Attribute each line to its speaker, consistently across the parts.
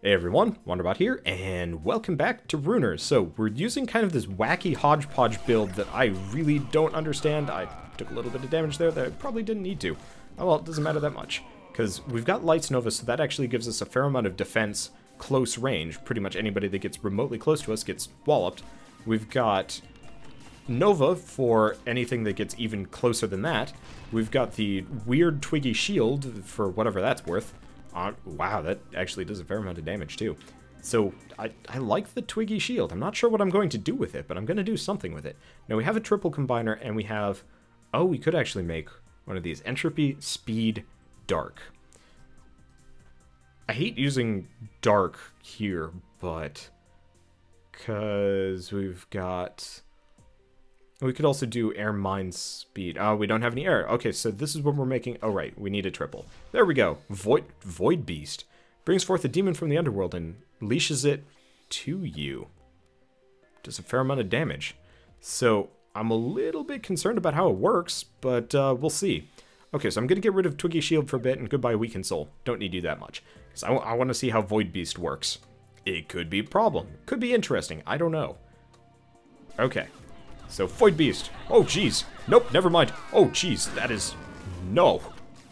Speaker 1: Hey everyone, Wanderbot here, and welcome back to Runers. So, we're using kind of this wacky hodgepodge build that I really don't understand. I took a little bit of damage there that I probably didn't need to. Oh well, it doesn't matter that much, because we've got Lights Nova, so that actually gives us a fair amount of defense close range. Pretty much anybody that gets remotely close to us gets walloped. We've got Nova for anything that gets even closer than that. We've got the weird Twiggy shield for whatever that's worth. Wow, that actually does a fair amount of damage too. So, I like the Twiggy shield. I'm not sure what I'm going to do with it, but I'm going to do something with it. Now, we have a triple combiner, and we have... Oh, we could actually make one of these. Entropy, Speed, Dark. I hate using Dark here, but... Because we've got... We could also do Air, Mind, Speed. Oh, we don't have any air. Okay, so this is what we're making. Oh, right. We need a triple. There we go. Void Beast. Brings forth a demon from the underworld and leashes it to you. Does a fair amount of damage. So, I'm a little bit concerned about how it works, but we'll see. Okay, so I'm going to get rid of Twiggy Shield for a bit and goodbye Weakened Soul. Don't need you that much. Because I want to see how Void Beast works. It could be a problem. Could be interesting. I don't know. Okay. So, Void Beast. Oh, jeez. Nope, never mind. Oh, jeez, that is... No.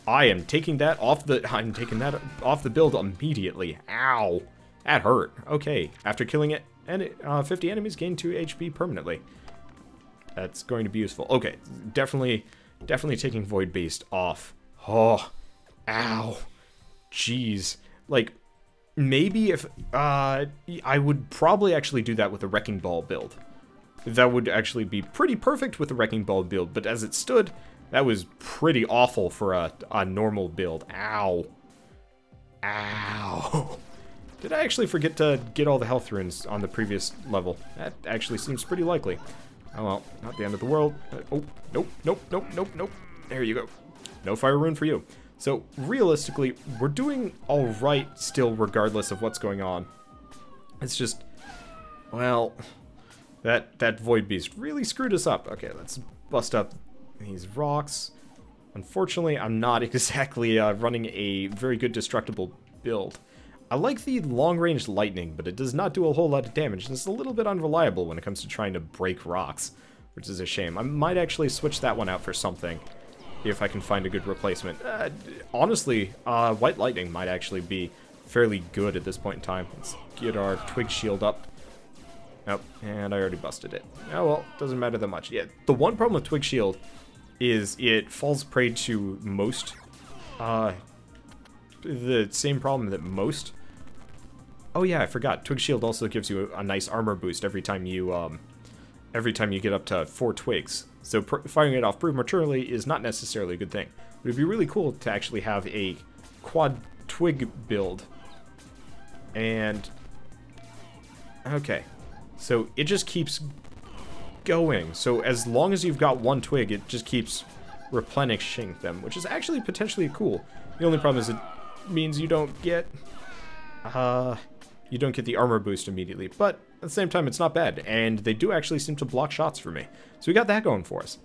Speaker 1: I am taking that off the... I'm taking that off the build immediately. Ow. That hurt. Okay. After killing it, and 50 enemies gain 2 HP permanently. That's going to be useful. Okay. Definitely taking Void Beast off. Oh. Ow. Jeez. Like, maybe if... I would probably actually do that with a Wrecking Ball build. That would actually be pretty perfect with the Wrecking Ball build, but as it stood, that was pretty awful for a normal build. Ow. Ow. Did I actually forget to get all the health runes on the previous level? That actually seems pretty likely. Oh well, not the end of the world. Oh, nope, nope, nope, nope, nope. There you go. No fire rune for you. So, realistically, we're doing alright still regardless of what's going on. It's just, well... That Void Beast really screwed us up. Okay, let's bust up these rocks. Unfortunately, I'm not exactly running a very good destructible build. I like the long-range lightning, but it does not do a whole lot of damage, and it's a little bit unreliable when it comes to trying to break rocks, which is a shame. I might actually switch that one out for something, if I can find a good replacement. Honestly, White Lightning might actually be fairly good at this point in time. Let's get our Twig Shield up. Nope, and I already busted it. Oh well, doesn't matter that much. Yeah, the one problem with Twig Shield is it falls prey to most, the same problem that most... Oh yeah, I forgot. Twig Shield also gives you a nice armor boost every time you get up to 4 twigs. So firing it off prematurely is not necessarily a good thing. But it'd be really cool to actually have a quad twig build. And... Okay. So it just keeps going. So as long as you've got 1 twig, it just keeps replenishing them, which is actually potentially cool. The only problem is it means you don't get the armor boost immediately, but at the same time it's not bad, and they do actually seem to block shots for me. So we got that going for us.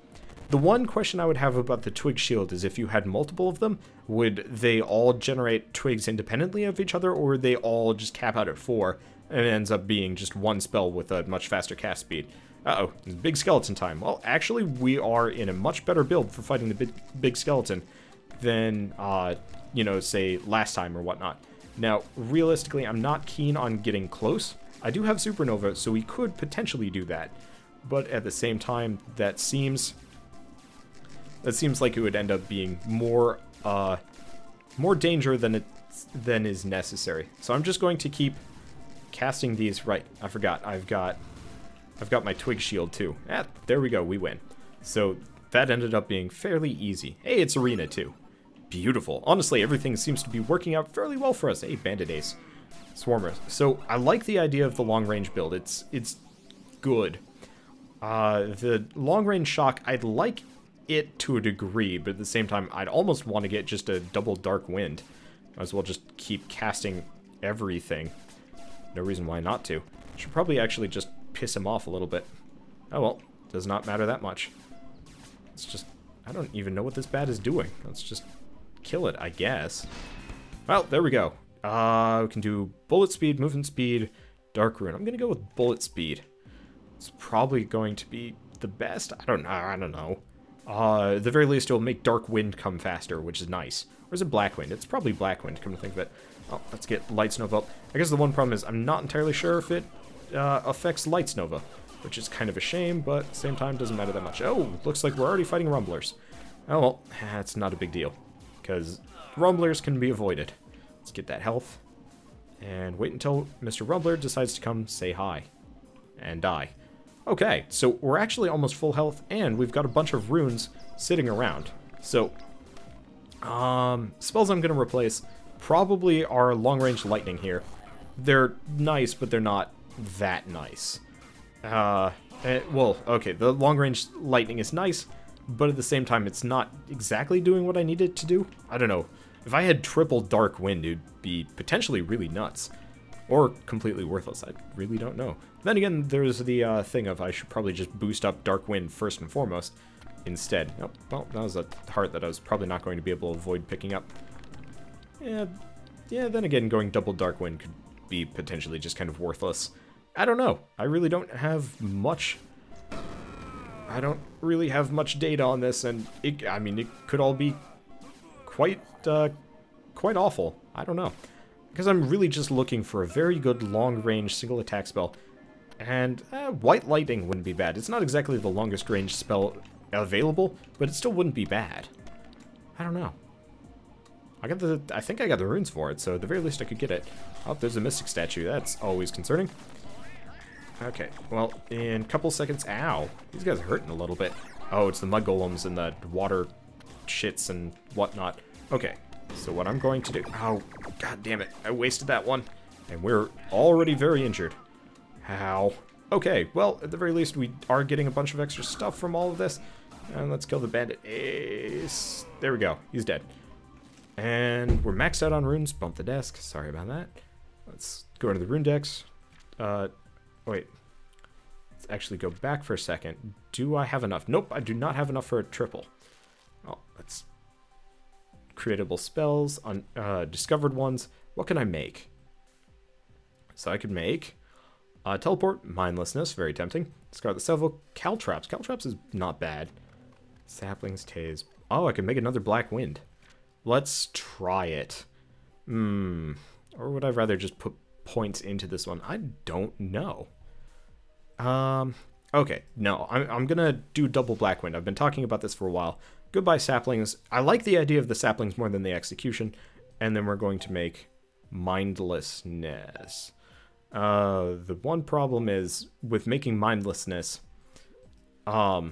Speaker 1: The one question I would have about the Twig Shield is if you had multiple of them, would they all generate twigs independently of each other, or would they all just cap out at 4? And it ends up being just 1 spell with a much faster cast speed. Uh-oh, big skeleton time. Well, actually, we are in a much better build for fighting the big skeleton than, you know, say, last time or whatnot. Now, realistically, I'm not keen on getting close. I do have Supernova, so we could potentially do that. But at the same time, that seems like it would end up being more danger than is necessary. So I'm just going to keep casting these. Right, I forgot. I've got my Twig Shield too. There we go, we win. So that ended up being fairly easy. Hey, it's Arena too. Beautiful. Honestly, everything seems to be working out fairly well for us. Hey, Bandit Ace. Swarmer. So I like the idea of the long range build. It's good. The long range shock, I'd like it to a degree, but at the same time, I'd almost want to get just a double Dark Wind. Might as well just keep casting everything. No reason why not to. Should probably actually just piss him off a little bit. Oh well, does not matter that much. It's just, I don't even know what this bat is doing. Let's just kill it, I guess. Well, there we go. We can do bullet speed, movement speed, dark rune. I'm gonna go with bullet speed. It's probably going to be the best. I don't know. At the very least, it'll make dark wind come faster, which is nice. Or is it black wind? It's probably black wind, come to think of it. Oh, let's get lights nova up. I guess the one problem is I'm not entirely sure if it affects lights nova, which is kind of a shame, but at the same time doesn't matter that much. Oh, looks like we're already fighting rumblers. Oh well, that's not a big deal, because rumblers can be avoided. Let's get that health, and wait until Mr. Rumbler decides to come say hi, and die. Okay, so we're actually almost full health, and we've got a bunch of runes sitting around. So, spells I'm going to replace probably are long-range lightning here. They're nice, but they're not that nice. Well, okay, the long-range lightning is nice, but at the same time, it's not exactly doing what I need it to do. I don't know. If I had triple dark wind, it'd be potentially really nuts. Or completely worthless. I really don't know. Then again, there's the thing of I should probably just boost up dark wind first and foremost instead. Oh, well, that was a heart that I was probably not going to be able to avoid picking up. Yeah, then again, going double dark wind could be potentially just kind of worthless. I don't know. I really don't have much... I don't really have much data on this, and I mean, it could all be quite awful. I don't know. Because I'm really just looking for a very good long-range single attack spell. And White Lightning wouldn't be bad. It's not exactly the longest range spell available, but it still wouldn't be bad. I don't know. I think I got the runes for it, so at the very least I could get it. Oh, there's a Mystic statue. That's always concerning. Okay, well, in a couple seconds... Ow! These guys are hurting a little bit. Oh, it's the mud golems and the water shits and whatnot. Okay, so what I'm going to do... Oh, god damn it. I wasted that one. And we're already very injured. How? Okay, well, at the very least, we are getting a bunch of extra stuff from all of this. And let's kill the bandit. Ace. There we go. He's dead. And we're maxed out on runes. Bump the desk. Sorry about that. Let's go into the Runedex. Wait. Let's actually go back for a second. Do I have enough? Nope, I do not have enough for a triple. Oh, let's... Creatable spells, discovered ones. What can I make? So I could make teleport, mindlessness, very tempting. Scarlet Salvo, caltraps. Caltraps is not bad. Saplings, tase. Oh, I can make another black wind. Let's try it. Or would I rather just put points into this one? I don't know. Okay, no, I'm gonna do double black wind. I've been talking about this for a while. Goodbye saplings. I like the idea of the saplings more than the execution. And then we're going to make mindlessness. The one problem is with making mindlessness. Well,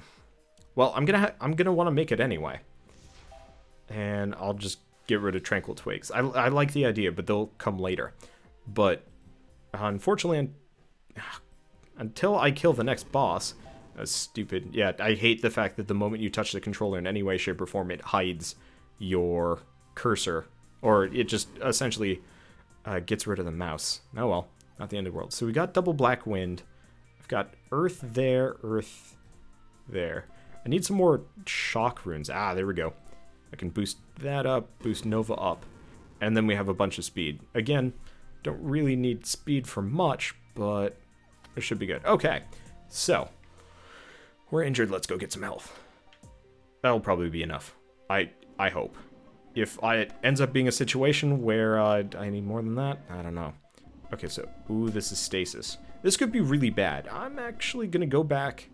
Speaker 1: I'm gonna want to make it anyway. And I'll just get rid of tranquil twigs. I like the idea, but they'll come later. But unfortunately, until I kill the next boss, that's stupid. Yeah, I hate the fact that the moment you touch the controller in any way, shape, or form, it hides your cursor. Or it just essentially gets rid of the mouse. Oh well, not the end of the world. So we got double black wind. I've got earth there, earth there. I need some more shock runes. Ah, there we go. I can boost that up, boost Nova up. And then we have a bunch of speed. Again, don't really need speed for much, but it should be good. Okay, so... We're injured, let's go get some health. That'll probably be enough. I hope. If it ends up being a situation where I need more than that, I don't know. Okay, so, ooh, this is stasis. This could be really bad. I'm actually gonna go back,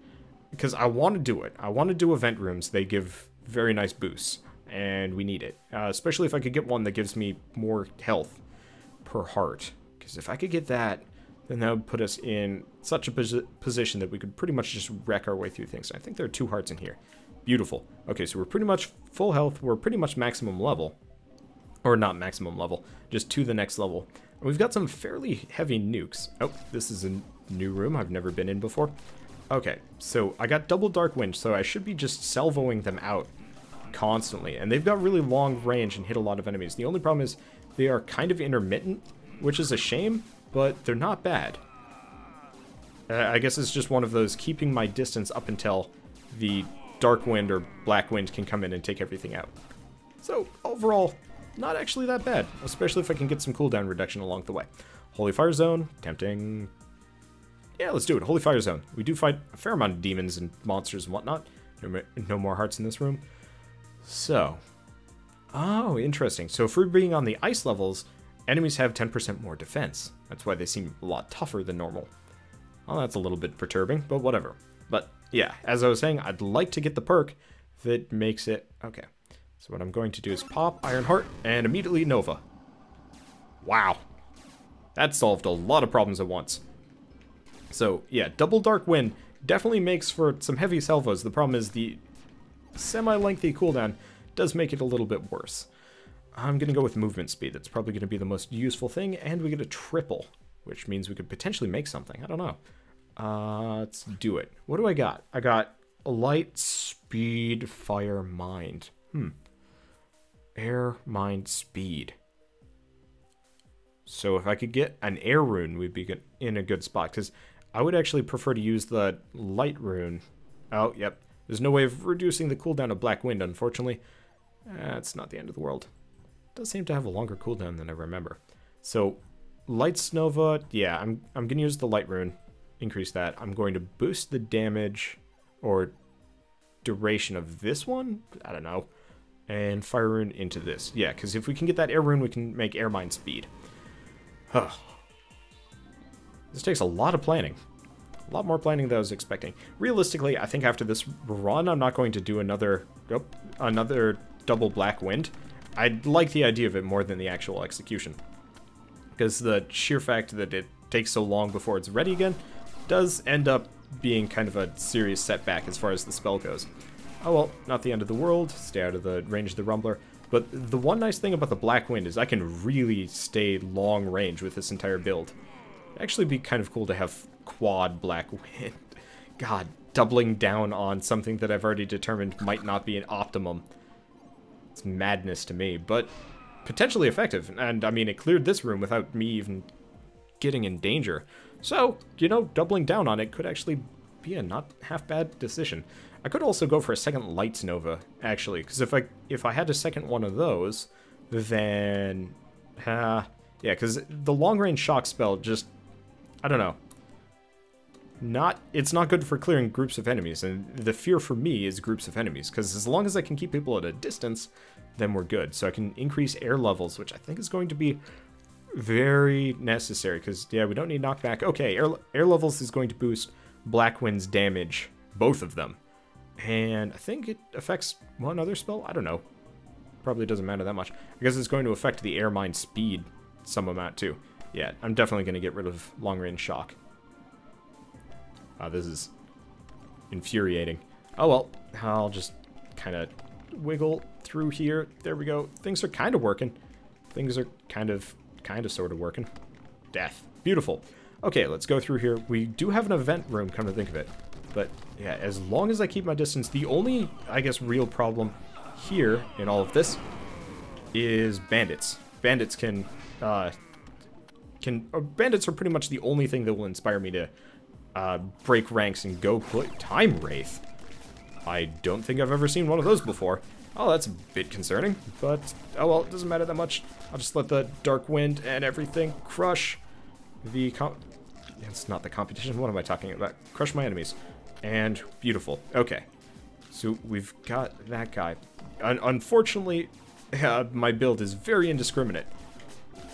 Speaker 1: because I want to do it. I want to do event rooms. They give very nice boosts, and we need it. Especially if I could get one that gives me more health per heart. Because if I could get that, then that would put us in such a position that we could pretty much just wreck our way through things. I think there are 2 hearts in here. Beautiful. Okay, so we're pretty much full health. We're pretty much maximum level. Or not maximum level, just to the next level. And we've got some fairly heavy nukes. Oh, this is a new room I've never been in before. Okay, so I got double dark wind, so I should be just salvoing them out constantly. And they've got really long range and hit a lot of enemies. The only problem is they are kind of intermittent, which is a shame. But they're not bad. I guess it's just one of those keeping my distance up until the dark wind or black wind can come in and take everything out. So overall, not actually that bad, especially if I can get some cooldown reduction along the way. Holy Fire Zone, tempting. Yeah, let's do it. Holy Fire Zone. We do fight a fair amount of demons and monsters and whatnot. No more hearts in this room. So, oh, interesting. So if we're being on the ice levels, enemies have 10% more defense. That's why they seem a lot tougher than normal. Well, that's a little bit perturbing, but whatever. But yeah, as I was saying, I'd like to get the perk that makes it... Okay, so what I'm going to do is pop Iron Heart and immediately Nova. Wow. That solved a lot of problems at once. So yeah, double Dark Wind definitely makes for some heavy salvos. The problem is the semi-lengthy cooldown does make it a little bit worse. I'm going to go with movement speed. That's probably going to be the most useful thing, and we get a triple, which means we could potentially make something. I don't know. Let's do it. What do I got? I got light, speed, fire, mind. Air, mind, speed. So if I could get an air rune, we'd be in a good spot, because I would actually prefer to use the light rune. Oh, yep. There's no way of reducing the cooldown of Black Wind, unfortunately. It's not the end of the world. It does seem to have a longer cooldown than I remember. So, Lights Nova, yeah, I'm going to use the light rune. Increase that. I'm going to boost the damage or duration of this one. I don't know. And fire rune into this. Yeah, because if we can get that air rune, we can make air mine speed. This takes a lot of planning. A lot more planning than I was expecting. Realistically, I think after this run, I'm not going to do another double Black Wind. I like the idea of it more than the actual execution. Because the sheer fact that it takes so long before it's ready again does end up being kind of a serious setback as far as the spell goes. Oh well, not the end of the world. Stay out of the range of the Rumbler. But the one nice thing about the Black Wind is I can really stay long range with this entire build. It'd actually be kind of cool to have quad Black Wind. God, doubling down on something that I've already determined might not be an optimum. It's madness to me, but potentially effective. And I mean, it cleared this room without me even getting in danger. So, you know, doubling down on it could actually be a not half bad decision. I could also go for a second Lights Nova, actually, because if I had a second one of those, then yeah, because the long range shock spell just, I don't know. It's not good for clearing groups of enemies, and the fear for me is groups of enemies, because as long as I can keep people at a distance, then we're good. So I can increase air levels, which I think is going to be very necessary, because, yeah, we don't need knockback. Okay, air levels is going to boost Black Wind's damage, both of them. And I think it affects one other spell? I don't know. Probably doesn't matter that much. I guess it's going to affect the air mine speed some amount, too. Yeah, I'm definitely going to get rid of long-range shock. This is infuriating. Oh well, I'll just kind of wiggle through here. There we go. Things are kind of working. Things are kind of sort of working. Death. Beautiful. Okay, let's go through here. We do have an event room, come to think of it. But yeah, as long as I keep my distance, the only, I guess, real problem here in all of this is bandits. Bandits bandits are pretty much the only thing that will inspire me to break ranks and go play Time Wraith. I don't think I've ever seen one of those before. Oh, that's a bit concerning, but oh well, it doesn't matter that much. I'll just let the Dark Wind and everything crush the it's not the competition, what am I talking about? Crush my enemies. And beautiful. Okay. So we've got that guy. Unfortunately, my build is very indiscriminate.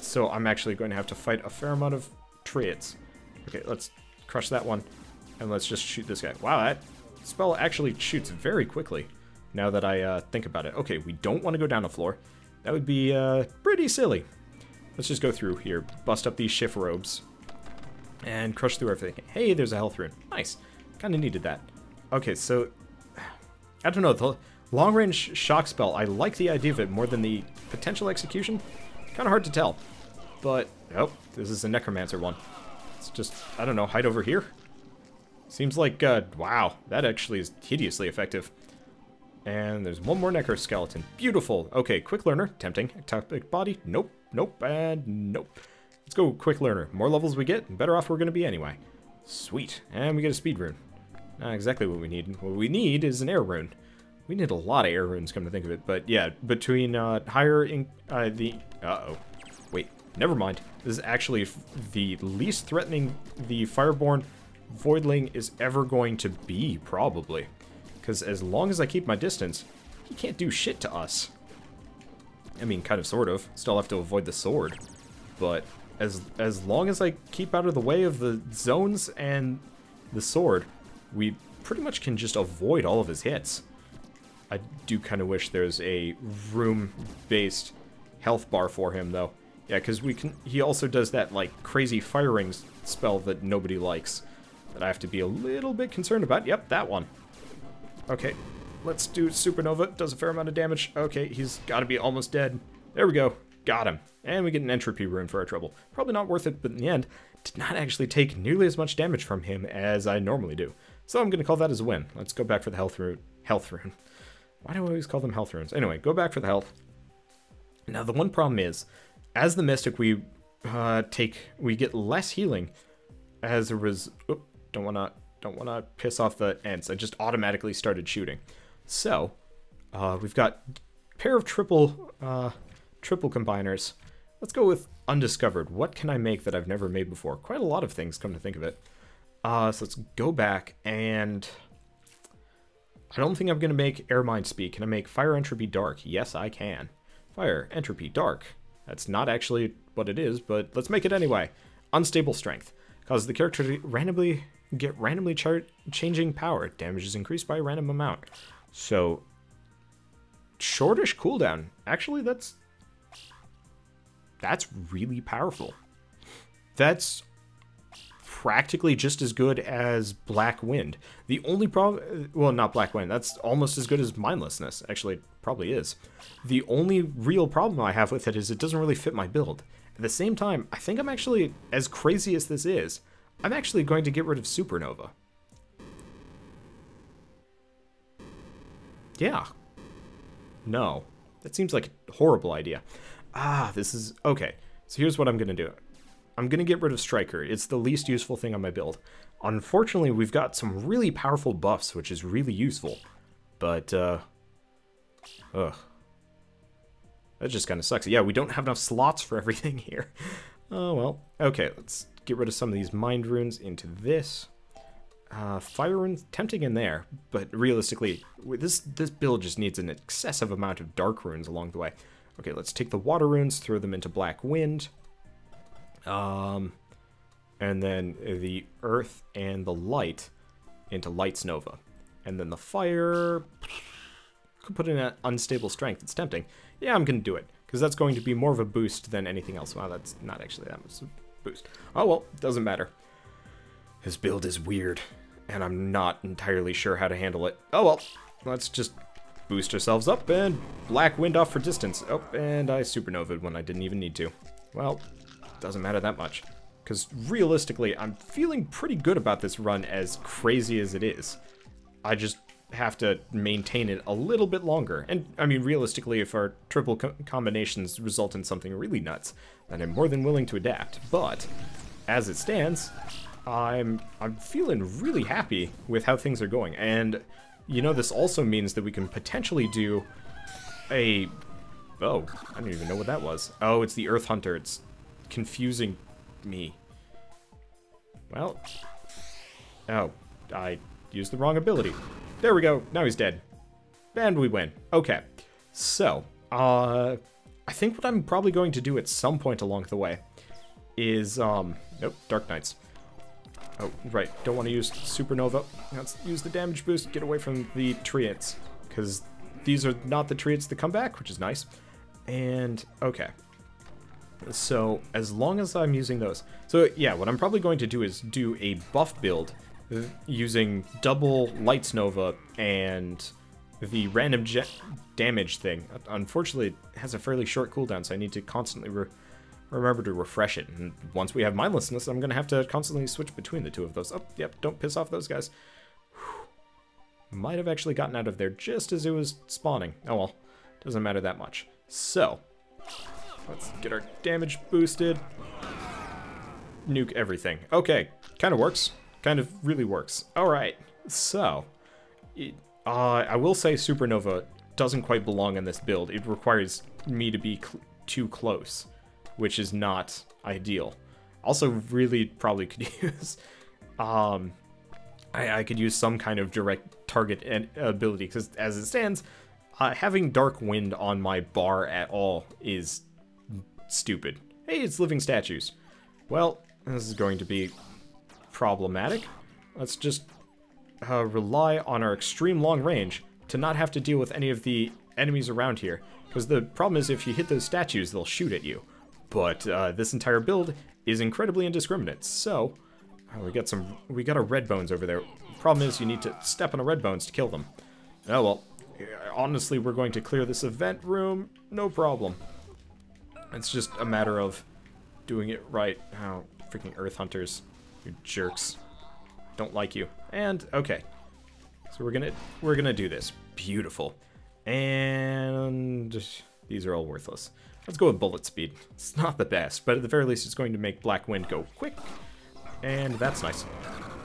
Speaker 1: So I'm actually going to have to fight a fair amount of Triads. Okay, let's crush that one. And let's just shoot this guy. Wow, that spell actually shoots very quickly. Now that I think about it. Okay, we don't want to go down a floor. That would be pretty silly. Let's just go through here. Bust up these shift robes. And crush through everything. Hey, there's a health rune. Nice. Kind of needed that. Okay, so I don't know. The long-range shock spell, I like the idea of it more than the potential execution. Kind of hard to tell. But, oh, this is a Necromancer one. It's just, I don't know, hide over here. Seems like, wow, that actually is hideously effective. And there's one more Necro skeleton. Beautiful. Okay, Quick Learner. Tempting. Ectopic Body. Nope, nope, and nope. Let's go Quick Learner. More levels we get, the better off we're going to be anyway. Sweet. And we get a speed rune. Not exactly what we need. What we need is an air rune. We need a lot of air runes, come to think of it. But yeah, between higher... Uh-oh. Wait, never mind. This is actually the least threatening the Fireborn Voidling is ever going to be, probably. Because as long as I keep my distance, he can't do shit to us. I mean, kind of, sort of. Still have to avoid the sword. But as long as I keep out of the way of the zones and the sword, we pretty much can just avoid all of his hits. I do kind of wish there's a room-based health bar for him, though. Yeah, because he also does that, like, crazy firing spell that nobody likes. That I have to be a little bit concerned about. Yep, that one. Okay, let's do Supernova. Does a fair amount of damage. Okay, he's got to be almost dead. There we go. Got him. And we get an entropy rune for our trouble. Probably not worth it, but in the end, did not actually take nearly as much damage from him as I normally do. So I'm going to call that as a win. Let's go back for the health rune. Why do I always call them health runes? Anyway, go back for the health. Now, the one problem is, as the Mystic, we get less healing as a result. Don't wanna piss off the Ents. I just automatically started shooting. So, we've got a pair of triple combiners. Let's go with undiscovered. What can I make that I've never made before? Quite a lot of things, come to think of it. So let's go back, and I don't think I'm gonna make Air Mind Speed. Can I make Fire Entropy Dark? Yes, I can. Fire Entropy Dark. That's not actually what it is, but let's make it anyway. Unstable Strength. Causes the character to randomly changing power. Damage is increased by a random amount. So, shortish cooldown. Actually, that's really powerful. That's practically just as good as Black Wind. The only problem... Well, not Black Wind. That's almost as good as Mindlessness. Actually, it probably is. The only real problem I have with it is it doesn't really fit my build. At the same time, I think I'm actually, as crazy as this is, I'm actually going to get rid of Supernova. Yeah. No. That seems like a horrible idea. This is... Okay, so here's what I'm going to do. I'm going to get rid of Striker. It's the least useful thing on my build. Unfortunately, we've got some really powerful buffs, which is really useful. But, ugh. That just kind of sucks. Yeah, we don't have enough slots for everything here. Oh, well. Okay, let's get rid of some of these Mind Runes into this. Fire Runes, tempting in there, but realistically, this build just needs an excessive amount of Dark Runes along the way. Okay, let's take the Water Runes, throw them into Black Wind. And then the Earth and the Light into Light's Nova. And then the Fire... Could put in an Unstable Strength. It's tempting. Yeah, I'm going to do it, because that's going to be more of a boost than anything else. Wow, that's not actually that much of a boost. Oh, well, doesn't matter. His build is weird, and I'm not entirely sure how to handle it. Oh, well, let's just boost ourselves up and Black Wind off for distance. Oh, and I supernovaed when I didn't even need to. Well, doesn't matter that much, because realistically, I'm feeling pretty good about this run as crazy as it is. I just have to maintain it a little bit longer. And, I mean, realistically, if our triple combinations result in something really nuts, then I'm more than willing to adapt. But, as it stands, I'm feeling really happy with how things are going. And, you know, this also means that we can potentially do a... Oh, I don't even know what that was. Oh, it's the Earth Hunter. It's confusing me. Well... Oh, I used the wrong ability. There we go. Now he's dead. And we win. Okay. So, I think what I'm probably going to do at some point along the way is, nope, Dark Knights. Oh, right. Don't want to use Supernova. Let's use the damage boost. Get away from the Treants, because these are not the Treants that come back, which is nice. And, okay. So, as long as I'm using those. So, yeah, what I'm probably going to do is do a buff build using double Lights Nova and the random damage thing. Unfortunately, it has a fairly short cooldown, so I need to constantly remember to refresh it. And once we have Mindlessness, I'm going to have to constantly switch between the two of those. Oh, yep, don't piss off those guys. Whew. Might have actually gotten out of there just as it was spawning. Oh well, doesn't matter that much. So, let's get our damage boosted. Nuke everything. Okay, kind of works. Kind of really works. Alright, so I will say Supernova doesn't quite belong in this build. It requires me to be too close, which is not ideal. Also, really probably could use... I could use some kind of direct target ability, because as it stands, having Dark Wind on my bar at all is stupid. Hey, it's living statues. Well, this is going to be problematic. Let's just rely on our extreme long range to not have to deal with any of the enemies around here. Because the problem is if you hit those statues, they'll shoot at you. But this entire build is incredibly indiscriminate. So, we got our red bones over there. Problem is you need to step on a red bones to kill them. Oh well, honestly, we're going to clear this event room, no problem. It's just a matter of doing it right. Oh, freaking Earth Hunters, you jerks. Don't like you. And okay, so we're gonna do this. Beautiful. And these are all worthless. Let's go with bullet speed. It's not the best, but at the very least, it's going to make Black Wind go quick. And that's nice.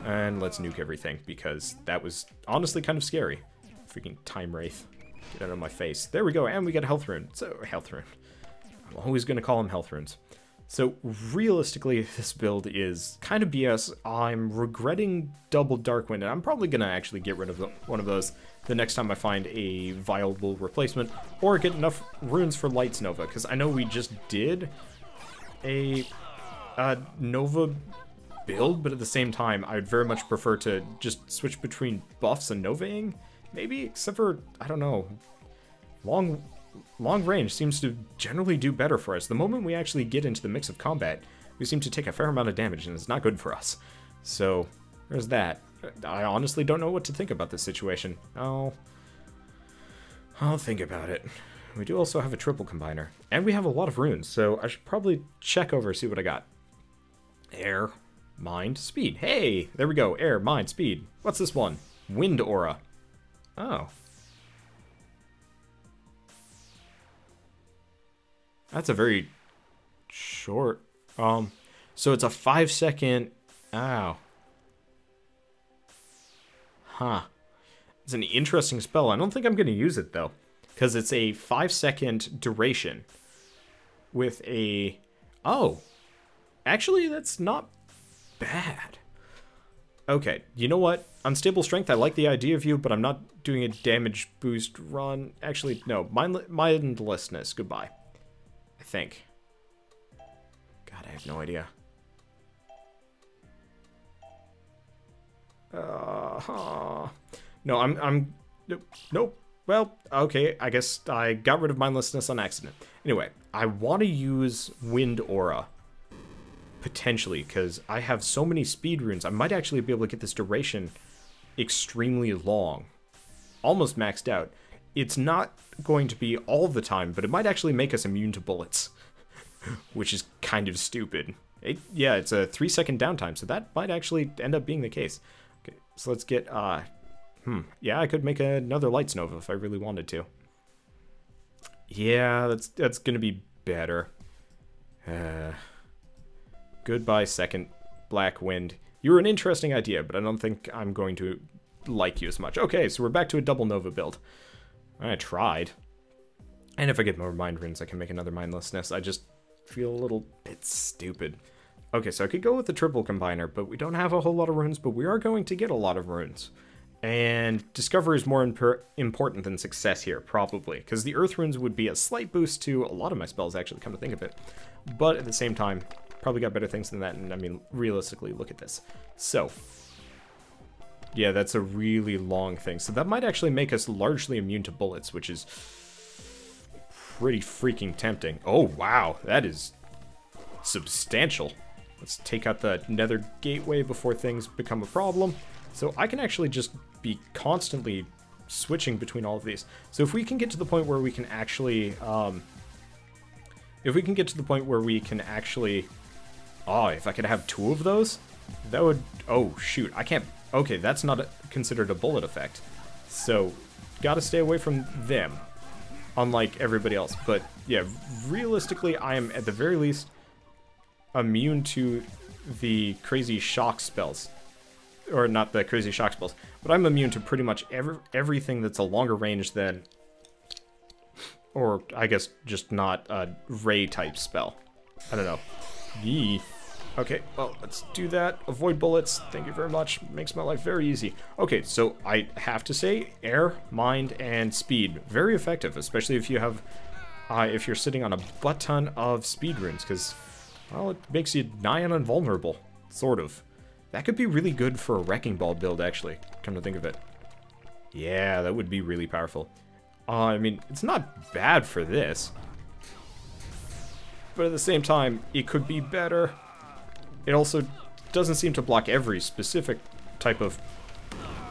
Speaker 1: And let's nuke everything, because that was honestly kind of scary. Freaking Time Wraith. Get out of my face. There we go, and we got a health rune. So, health rune. I'm always going to call them health runes. So, realistically, this build is kind of BS. I'm regretting double Dark Wind, and I'm probably going to actually get rid of one of those the next time I find a viable replacement, or get enough runes for Lights Nova, because I know we just did a Nova build, but at the same time, I'd very much prefer to just switch between buffs and Novaing, maybe, except for, I don't know, long range seems to generally do better for us. The moment we actually get into the mix of combat, we seem to take a fair amount of damage, and it's not good for us. So, there's that. I honestly don't know what to think about this situation. I'll think about it. We do also have a triple combiner, and we have a lot of runes, so I should probably check over, see what I got. Air, mind, speed. Hey, there we go. Air, mind, speed. What's this one? Wind aura. Oh. That's a very short, so it's a 5-second, ow. Huh. It's an interesting spell. I don't think I'm going to use it, though, because it's a 5-second duration with a, oh, actually, that's not bad. Okay, you know what? Unstable strength, I like the idea of you, but I'm not doing a damage boost run. Actually, no, mindlessness, goodbye. I think. God, I have no idea. No, nope. Well, okay, I guess I got rid of mindlessness on accident. Anyway, I want to use Wind Aura. Potentially, because I have so many speed runes, I might actually be able to get this duration extremely long. Almost maxed out. It's not going to be all the time, but it might actually make us immune to bullets. Which is kind of stupid. Yeah, it's a 3-second downtime, so that might actually end up being the case. Okay, so let's get, yeah, I could make another Lights Nova if I really wanted to. Yeah, that's gonna be better. Goodbye, second Black Wind. You were an interesting idea, but I don't think I'm going to like you as much. Okay, so we're back to a double Nova build. I tried. And if I get more Mind Runes, I can make another Mindlessness. I just feel a little bit stupid. Okay, so I could go with the triple combiner, but we don't have a whole lot of runes, but we are going to get a lot of runes. And Discover is more important than success here, probably, because the Earth runes would be a slight boost to a lot of my spells, actually, come to think of it. But at the same time, probably got better things than that, and I mean, realistically, look at this. So, yeah, that's a really long thing. So that might actually make us largely immune to bullets, which is pretty freaking tempting. Oh, wow, that is substantial. Let's take out the Nether Gateway before things become a problem. So I can actually just be constantly switching between all of these. So if we can get to the point where we can actually, oh, if I could have 2 of those, that would, oh, shoot, I can't, okay, that's not considered a bullet effect. So, gotta stay away from them, unlike everybody else. But, yeah, realistically, I am, at the very least, immune to the crazy shock spells. or not the crazy shock spells, but I'm immune to pretty much everything that's a longer range than, or I guess just not a ray type spell. I don't know. Yee. Okay, well, let's do that. Avoid bullets. Thank you very much. Makes my life very easy. Okay, so I have to say, air, mind, and speed. Very effective, especially if you have, if you're sitting on a butt ton of speed runes, because, well, it makes you nigh on invulnerable, sort of. That could be really good for a Wrecking Ball build, actually, come to think of it. Yeah, that would be really powerful. I mean, it's not bad for this, but at the same time, it could be better. It also doesn't seem to block every specific type of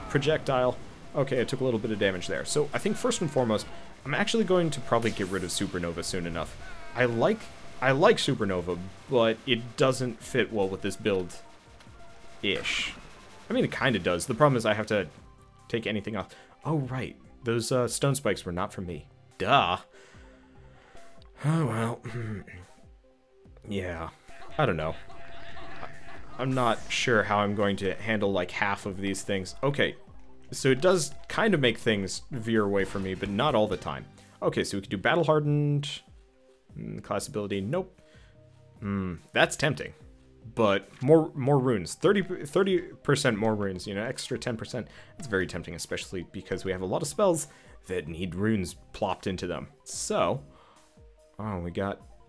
Speaker 1: projectile. Okay, I took a little bit of damage there. So I think first and foremost, I'm actually going to probably get rid of Supernova soon enough. I like Supernova, but it doesn't fit well with this build-ish. I mean, it kind of does. The problem is I have to take anything off. Oh, right. Those stone spikes were not for me. Duh. Oh, well. Yeah. I don't know. I'm not sure how I'm going to handle like half of these things. Okay, so it does kind of make things veer away from me, but not all the time. Okay, so we could do Battle Hardened. Class ability, nope. That's tempting. But more runes. 30% more runes, you know, extra 10%. It's very tempting, especially because we have a lot of spells that need runes plopped into them. So, oh,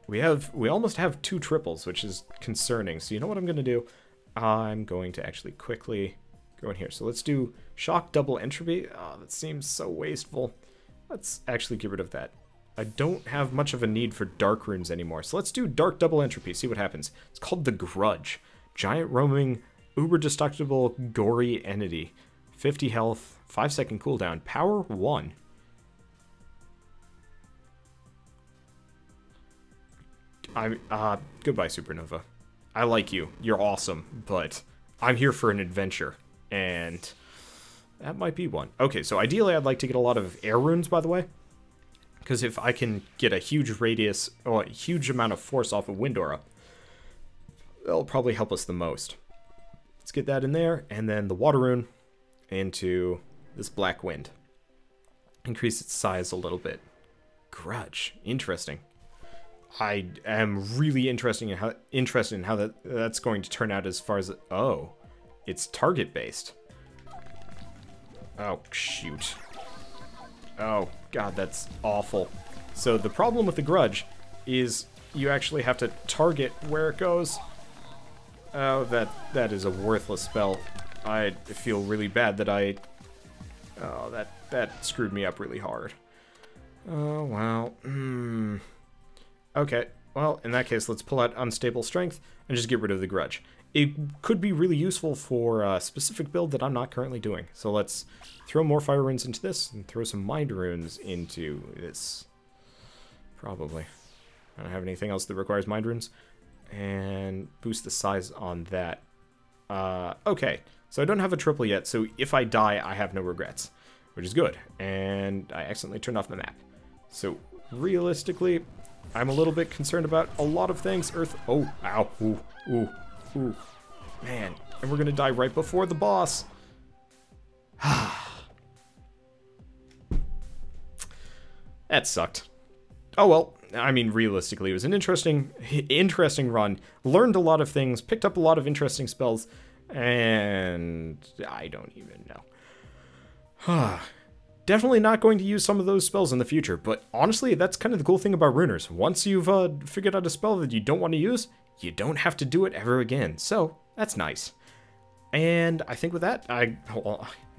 Speaker 1: we almost have 2 triples, which is concerning. So you know what I'm going to do? I'm going to actually quickly go in here. So let's do Shock Double Entropy. Oh, that seems so wasteful. Let's actually get rid of that. I don't have much of a need for Dark Runes anymore. So let's do Dark Double Entropy, see what happens. It's called the Grudge. Giant roaming, uber destructible, gory entity. 50 health, 5-second cooldown, power 1. Goodbye, Supernova. I like you. You're awesome, but I'm here for an adventure, and that might be one. Okay, so ideally I'd like to get a lot of air runes, by the way, because if I can get a huge radius, or a huge amount of force off of Wind Aura, that'll probably help us the most. Let's get that in there, and then the water rune into this Black Wind. Increase its size a little bit. Grudge. Interesting. I am really interested in how that's going to turn out as far as... Oh, it's target-based. Oh, shoot. Oh, God, that's awful. So the problem with the Grudge is you actually have to target where it goes. Oh, that is a worthless spell. I feel really bad that I... Oh, that screwed me up really hard. Oh, wow. Okay, well, in that case, let's pull out Unstable Strength and just get rid of the Grudge. It could be really useful for a specific build that I'm not currently doing. So let's throw more Fire Runes into this and throw some Mind Runes into this. Probably. I don't have anything else that requires Mind Runes. And boost the size on that. Okay, so I don't have a triple yet, so if I die, I have no regrets, which is good. And I accidentally turned off the map. So realistically... I'm a little bit concerned about a lot of things. Earth. Oh, ow. Ooh, ooh, ooh. Man, and we're gonna die right before the boss. That sucked. Oh well. I mean, realistically, it was an interesting run. Learned a lot of things. Picked up a lot of interesting spells. And I don't even know. Definitely not going to use some of those spells in the future, but honestly, that's kind of the cool thing about runers. Once you've figured out a spell that you don't want to use, you don't have to do it ever again. So, that's nice. And I think with that,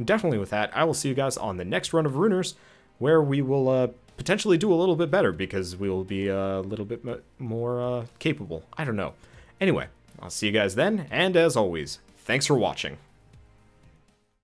Speaker 1: definitely with that, I will see you guys on the next run of Runers, where we will potentially do a little bit better, because we will be a little bit more capable. I don't know. Anyway, I'll see you guys then, and as always, thanks for watching.